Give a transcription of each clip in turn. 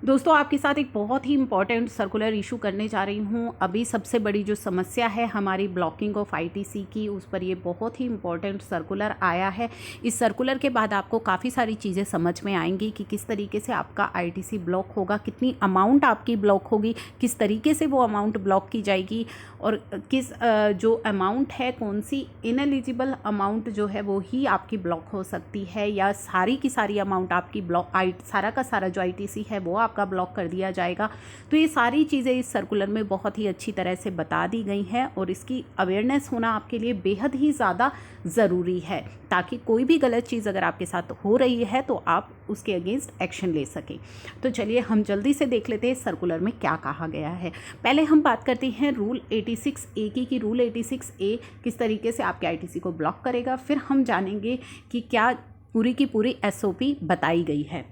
दोस्तों आपके साथ एक बहुत ही इम्पॉर्टेंट सर्कुलर इशू करने जा रही हूँ। अभी सबसे बड़ी जो समस्या है हमारी ब्लॉकिंग ऑफ आईटीसी की, उस पर ये बहुत ही इम्पॉर्टेंट सर्कुलर आया है। इस सर्कुलर के बाद आपको काफ़ी सारी चीज़ें समझ में आएंगी कि किस तरीके से आपका आईटीसी ब्लॉक होगा, कितनी अमाउंट आपकी ब्लॉक होगी, किस तरीके से वो अमाउंट ब्लॉक की जाएगी और किस जो अमाउंट है, कौन सी इनएलिजिबल अमाउंट जो है वो ही आपकी ब्लॉक हो सकती है या सारी की सारी अमाउंट आपकी ब्लॉक सारा का सारा जो आईटीसी है वो आपका ब्लॉक कर दिया जाएगा। तो ये सारी चीज़ें इस सर्कुलर में बहुत ही अच्छी तरह से बता दी गई हैं और इसकी अवेयरनेस होना आपके लिए बेहद ही ज़्यादा ज़रूरी है, ताकि कोई भी गलत चीज़ अगर आपके साथ हो रही है तो आप उसके अगेंस्ट एक्शन ले सकें। तो चलिए हम जल्दी से देख लेते हैं सर्कुलर में क्या कहा गया है। पहले हम बात करते हैं रूल 86A की रूल 86A किस तरीके से आपके आईटीसी को ब्लॉक करेगा। फिर हम जानेंगे कि क्या पूरी की पूरी एसओपी बताई गई है।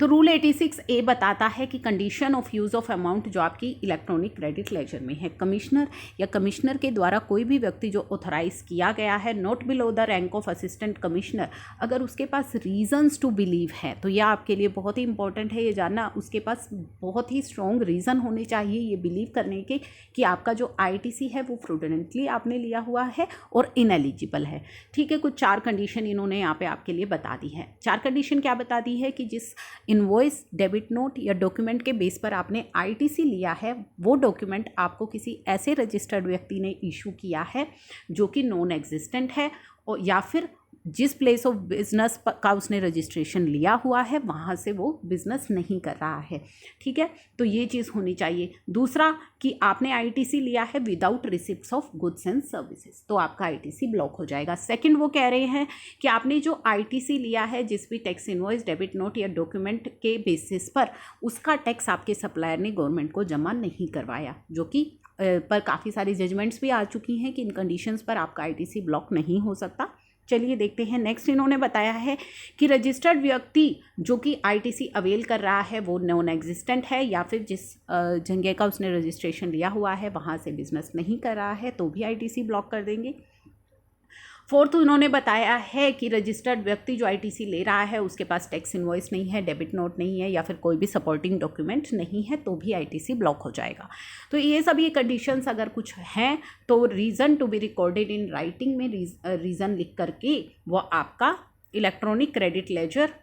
तो रूल 86A बताता है कि condition of use of amount जो आपकी इलेक्ट्रॉनिक क्रेडिट लेजर में है, कमिश्नर या कमिश्नर के द्वारा कोई भी व्यक्ति जो ऑथराइज किया गया है not below the rank of assistant commissioner, अगर उसके पास रीजंस टू बिलीव है, तो यह आपके लिए बहुत ही इंपॉर्टेंट है ये जानना, उसके पास बहुत ही स्ट्रॉन्ग रीज़न होने चाहिए ये बिलीव करने के कि आपका जो आईटीसी है वो फ्रूडेंटली आपने लिया हुआ है और इनएलिजिबल है। ठीक है, कुछ 4 कंडीशन इन्होंने यहाँ पे आपके लिए बता दी है। 4 कंडीशन क्या बता दी है कि जिस इनवॉइस, डेबिट नोट या डॉक्यूमेंट के बेस पर आपने आईटीसी लिया है वो डॉक्यूमेंट आपको किसी ऐसे रजिस्टर्ड व्यक्ति ने इशू किया है जो कि नॉन एग्जिस्टेंट है और या फिर जिस प्लेस ऑफ बिजनेस का उसने रजिस्ट्रेशन लिया हुआ है वहाँ से वो बिजनेस नहीं कर रहा है। ठीक है, तो ये चीज़ होनी चाहिए। दूसरा कि आपने आईटीसी लिया है without receipts of goods and services, तो आपका आईटीसी ब्लॉक हो जाएगा। सेकंड वो कह रहे हैं कि आपने जो आईटीसी लिया है जिस भी टैक्स इनवॉइस, डेबिट नोट या डॉक्यूमेंट के बेसिस पर उसका टैक्स आपके सप्लायर ने गवर्नमेंट को जमा नहीं करवाया, जो कि पर काफ़ी सारी जजमेंट्स भी आ चुकी हैं कि इन कंडीशंस पर आपका आईटीसी ब्लॉक नहीं हो सकता। चलिए देखते हैं। नेक्स्ट इन्होंने बताया है कि रजिस्टर्ड व्यक्ति जो कि आईटीसी अवेल कर रहा है वो नॉन एग्जिस्टेंट है या फिर जिस जगह का उसने रजिस्ट्रेशन लिया हुआ है वहाँ से बिजनेस नहीं कर रहा है तो भी आईटीसी ब्लॉक कर देंगे। फोर्थ उन्होंने बताया है कि रजिस्टर्ड व्यक्ति जो आईटीसी ले रहा है उसके पास टैक्स इनवॉइस नहीं है, डेबिट नोट नहीं है या फिर कोई भी सपोर्टिंग डॉक्यूमेंट नहीं है तो भी आईटीसी ब्लॉक हो जाएगा। तो ये सभी कंडीशंस अगर कुछ हैं तो reason to be recorded in writing में रीज़न लिख करके वो आपका इलेक्ट्रॉनिक क्रेडिट लेजर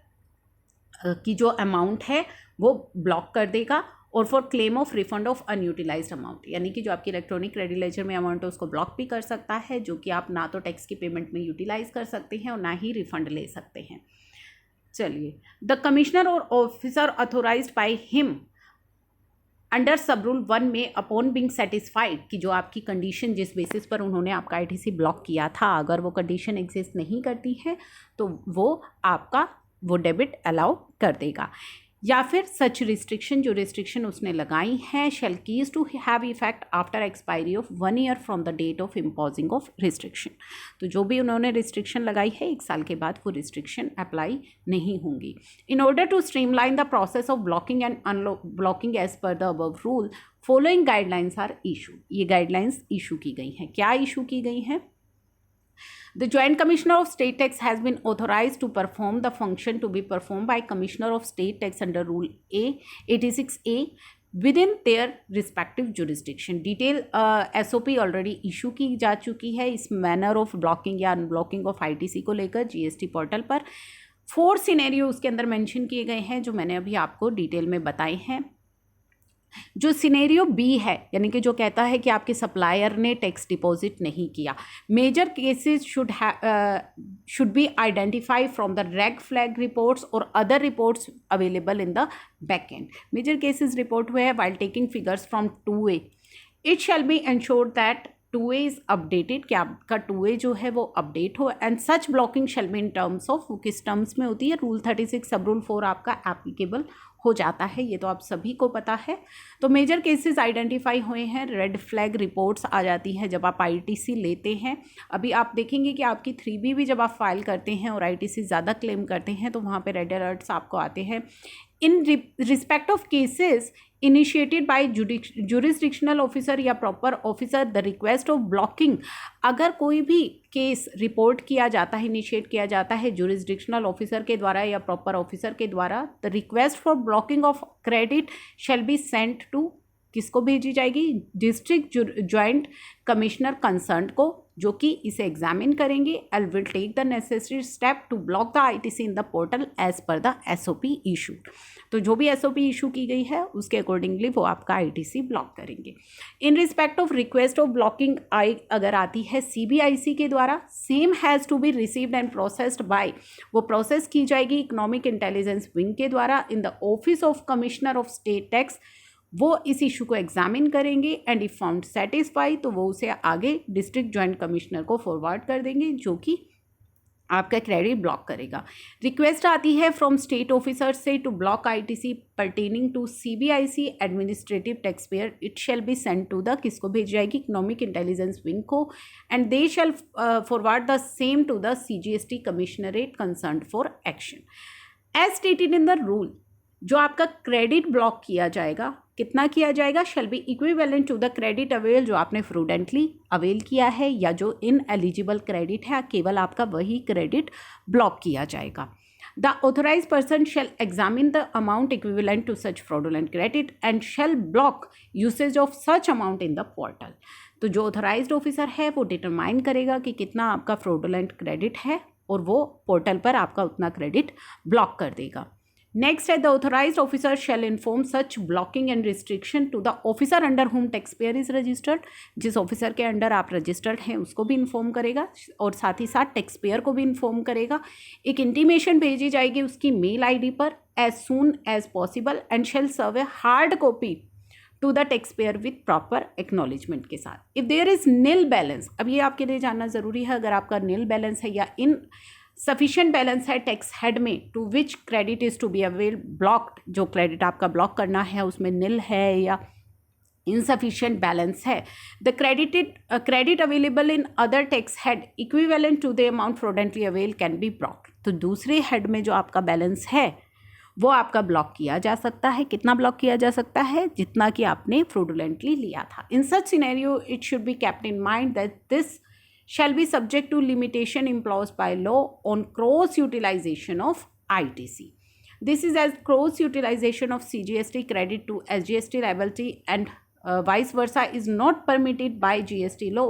की जो अमाउंट है वो ब्लॉक कर देगा। और for claim of refund of unutilised amount, यानी कि जो आपकी इलेक्ट्रॉनिक क्रेडिट लेजर में अमाउंट है उसको ब्लॉक भी कर सकता है, जो कि आप ना तो टैक्स की पेमेंट में यूटिलाइज कर सकते हैं और ना ही रिफंड ले सकते हैं। चलिए, द कमिश्नर और officer authorised by him under sub rule 1 में अपॉन बिंग सेटिस्फाइड कि जो आपकी कंडीशन जिस बेसिस पर उन्होंने आपका आईटीसी ब्लॉक किया था अगर वो कंडीशन एग्जिस्ट नहीं करती है तो वो आपका वो डेबिट अलाउ कर देगा। या फिर सच रिस्ट्रिक्शन, जो रिस्ट्रिक्शन उसने लगाई हैं shall cease to have effect after expiry of 1 year from the date of imposing of restriction, तो जो भी उन्होंने रिस्ट्रिक्शन लगाई है 1 साल के बाद वो रिस्ट्रिक्शन अप्लाई नहीं होंगी। In order to streamline the process of blocking and unblocking as per the above rule following guidelines are issue, ये गाइडलाइंस इशू की गई हैं। क्या इशू की गई हैं? The Joint Commissioner of State Tax has been authorized to perform the function to be performed by Commissioner of State Tax under Rule 86A within their respective jurisdiction. Detail SOP already issue की जा चुकी है इस manner of blocking या unblocking of ITC को लेकर GST portal पर। 4 scenario उसके अंदर मेंशन किए गए हैं जो मैंने अभी आपको डिटेल में बताए हैं। जो सिनेरियो बी है यानी कि जो कहता है कि आपके सप्लायर ने टैक्स डिपॉजिट नहीं किया, major cases should be identified from the red flag reports और other reports available in the back end. Major cases report हुए हैं while taking figures from 2A, it shall be ensured that 2A is updated, कि आपका 2A जो है वो update हो and such blocking shall be in terms of, वो किस टर्म्स में होती है, रूल 36 सब रूल 4 आपका एप्लीकेबल हो जाता है, ये तो आप सभी को पता है। तो मेजर केसेस आइडेंटिफाई हुए हैं, रेड फ्लैग रिपोर्ट्स आ जाती हैं जब आप आईटीसी लेते हैं। अभी आप देखेंगे कि आपकी 3B भी जब आप फाइल करते हैं और आईटीसी ज़्यादा क्लेम करते हैं तो वहाँ पे रेड अलर्ट्स आपको आते हैं। In respect of cases initiated by jurisdictional officer या proper officer the request of blocking. अगर कोई भी केस रिपोर्ट किया जाता है, इनिशिएट किया जाता है जुरिस्डिक्शनल ऑफिसर के द्वारा या प्रॉपर ऑफिसर के द्वारा, the request for blocking of credit shall be sent to, किसको भेजी जाएगी? डिस्ट्रिक्ट ज्वाइंट कमिश्नर कंसर्न को, जो कि इसे एग्जामिन करेंगे and will take the necessary step to block the ITC in the portal as per the SOP issue. तो जो भी एसओपी इशू की गई है उसके अकॉर्डिंगली वो आपका आईटीसी ब्लॉक करेंगे। In respect of request of blocking अगर आती है सीबीआईसी के द्वारा, same has to be received and processed by, वो प्रोसेस की जाएगी इकोनॉमिक इंटेलिजेंस विंग के द्वारा in the office of commissioner of state tax. वो इस इशू को एग्जामिन करेंगे एंड इफ फाउंड सेटिस्फाई तो वो उसे आगे डिस्ट्रिक्ट ज्वाइंट कमिश्नर को फॉरवर्ड कर देंगे, जो कि आपका क्रेडिट ब्लॉक करेगा। रिक्वेस्ट आती है फ्रॉम स्टेट ऑफिसर से to block ITC pertaining to CBIC administrative tax payer, it shall be sent to the, किसको भेज जाएगी? इकोनॉमिक इंटेलिजेंस विंग को, and they shall forward the same to the CGST commissionerate concern for action. As stated in the rule, जो आपका credit block किया जाएगा, कितना किया जाएगा? Shall be equivalent to the credit avail, जो आपने फ्रूडेंटली अवेल किया है या जो इन एलिजिबल क्रेडिट है, केवल आपका वही क्रेडिट ब्लॉक किया जाएगा। The authorise person shall examine the amount equivalent to such fraudulent credit and shall block usage of such amount in the portal. तो जो ऑथोराइज्ड ऑफिसर है वो डिटरमाइन करेगा कि कितना आपका फ्रॉडुलेंट क्रेडिट है और वो पोर्टल पर आपका उतना क्रेडिट ब्लॉक कर देगा। नेक्स्ट है the authorised officer shall inform such blocking and restriction to the officer under home tax payer is registered, जिस ऑफिसर के अंडर आप रजिस्टर्ड हैं उसको भी इन्फॉर्म करेगा और साथ ही साथ टैक्स पेयर को भी इन्फॉर्म करेगा। एक इंटीमेशन भेजी जाएगी उसकी मेल आईडी पर as soon as possible and shall serve a hard copy to the tax payer with proper acknowledgement के साथ। If there is nil balance, अब ये आपके लिए जानना ज़रूरी है, अगर आपका नील बैलेंस है या इन सफिशिएंट बैलेंस है टैक्स हेड में to which credit is to be avail blocked, जो क्रेडिट आपका ब्लॉक करना है उसमें नील है या इनसफिशिएंट बैलेंस है, the credit available in other tax head equivalent to the amount fraudulently avail can be blocked. तो दूसरे हेड में जो आपका बैलेंस है वो आपका ब्लॉक किया जा सकता है। कितना ब्लॉक किया जा सकता है? जितना कि आपने फ्रॉडुलेंटली लिया था। In such scenario it should be kept in mind that this shall be subject to limitation imposed by law on cross utilization of ITC. This is as cross utilization of CGST credit to SGST liability and vice versa is not permitted by GST law.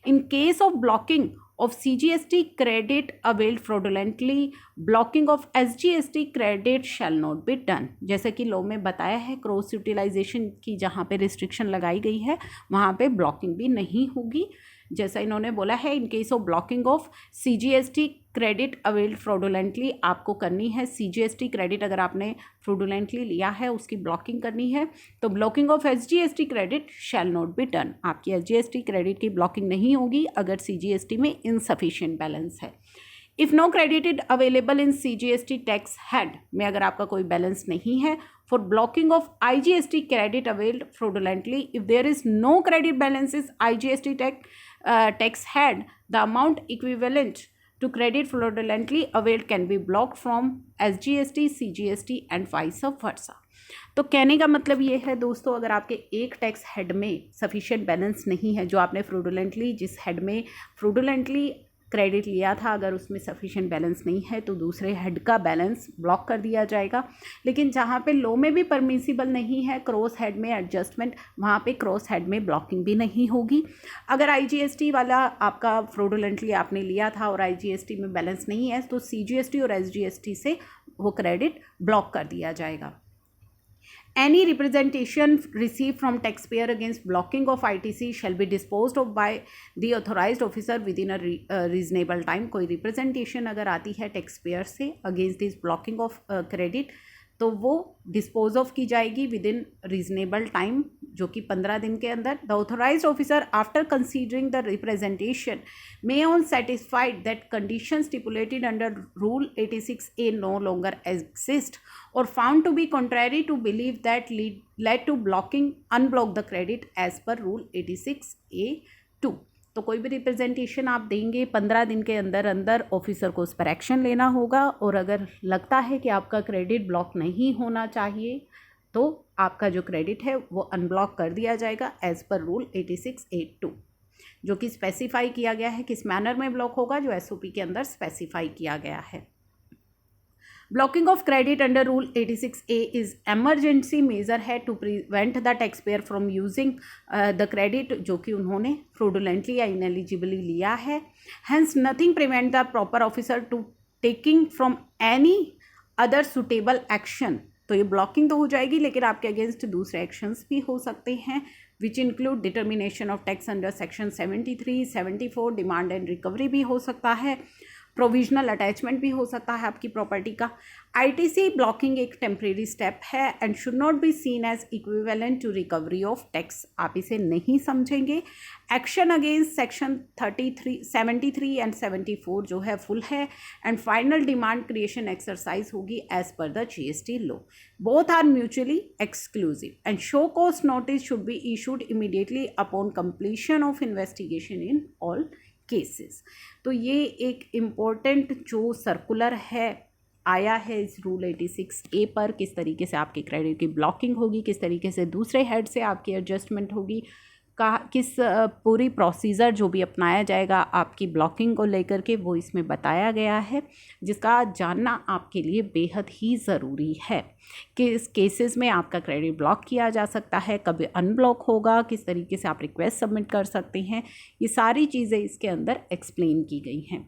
In case of blocking of CGST credit availed fraudulently, blocking of SGST credit shall not be done. जैसे कि law में बताया है cross utilisation की जहाँ पे restriction लगाई गई है वहाँ पे ब्लॉकिंग भी नहीं होगी। जैसा इन्होंने बोला है, in case of blocking of CGST credit availed fraudulently आपको करनी है। सीजीएसटी क्रेडिट अगर आपने फ्रॉडुलेंटली लिया है उसकी ब्लॉकिंग करनी है, तो blocking of SGST credit shall not be done. आपकी एसजीएसटी क्रेडिट की ब्लॉकिंग नहीं होगी अगर सीजीएसटी में इनसफिशिएंट बैलेंस है। If no credited available in CGST tax head में अगर आपका कोई बैलेंस नहीं है, for blocking of IGST credit availed fraudulently, if there is no credit balance is IGST tax head, the amount equivalent to credit fraudulently availed can be blocked from SGST, CGST and vice versa. तो कहने का मतलब ये है दोस्तों, अगर आपके एक टैक्स हेड में सफिशिएंट बैलेंस नहीं है, जो आपने फ्रॉडुलेंटली जिस हेड में फ्रॉडुलेंटली क्रेडिट लिया था, अगर उसमें सफिशिएंट बैलेंस नहीं है तो दूसरे हेड का बैलेंस ब्लॉक कर दिया जाएगा। लेकिन जहाँ पे लॉ में भी परमिसिबल नहीं है क्रॉस हेड में एडजस्टमेंट, वहाँ पे क्रॉस हेड में ब्लॉकिंग भी नहीं होगी। अगर आईजीएसटी वाला आपका फ्रॉडुलेंटली आपने लिया था और आईजीएसटी में बैलेंस नहीं है तो सीजीएसटी और एसजीएसटी से वो क्रेडिट ब्लॉक कर दिया जाएगा। Any representation received from taxpayer against blocking of ITC shall be disposed of by the authorized officer within a reasonable time. कोई representation अगर आती है taxpayer से against this blocking of credit, तो वो डिस्पोज ऑफ की जाएगी विद इन रीजनेबल टाइम, जो कि 15 दिन के अंदर। The authorised officer after considering the representation may on satisfied that condition stipulated under rule 86A no longer exist और found to be contrary to believe that led to blocking unblock the credit as per rule 86A(2). तो कोई भी representation आप देंगे 15 दिन के अंदर अंदर ऑफिसर को उस पर एक्शन लेना होगा, और अगर लगता है कि आपका क्रेडिट ब्लॉक नहीं होना चाहिए तो आपका जो क्रेडिट है वो अनब्लॉक कर दिया जाएगा एज़ पर रूल 8682, जो कि स्पेसिफाई किया गया है किस मैनर में ब्लॉक होगा, जो एसओपी के अंदर स्पेसिफाई किया गया है। Blocking of credit under rule 86A is emergency measure है to prevent the tax payer from using the credit जो कि उन्होंने फ्रॉडुलेंटली या इनएलिजिबली लिया है। Hence nothing prevent the proper officer to taking from any other suitable action. तो ये blocking तो हो जाएगी, लेकिन आपके अगेंस्ट दूसरे एक्शंस भी हो सकते हैं, which include determination of tax under section 73, 74, demand and recovery भी हो सकता है, प्रोविजनल अटैचमेंट भी हो सकता है आपकी प्रॉपर्टी का। आईटीसी ब्लॉकिंग एक टेम्परेरी स्टेप है and should not be seen as equivalent to recovery of tax, आप इसे नहीं समझेंगे। एक्शन अगेंस्ट सेक्शन 33, 73 एंड 74 जो है फुल है and final demand creation exercise होगी as per the GST law. Both are mutually exclusive and show cause notice should be issued immediately upon completion of investigation in all cases. तो ये एक important जो circular है आया है इस rule 86A पर, किस तरीके से आपकी क्रेडिट की ब्लॉकिंग होगी, किस तरीके से दूसरे हेड से आपकी एडजस्टमेंट होगी, किस पूरी प्रोसीजर जो भी अपनाया जाएगा आपकी ब्लॉकिंग को लेकर के, वो इसमें बताया गया है, जिसका जानना आपके लिए बेहद ही ज़रूरी है कि इस केसेस में आपका क्रेडिट ब्लॉक किया जा सकता है, कब अनब्लॉक होगा, किस तरीके से आप रिक्वेस्ट सबमिट कर सकते हैं। ये सारी चीज़ें इसके अंदर एक्सप्लेन की गई हैं।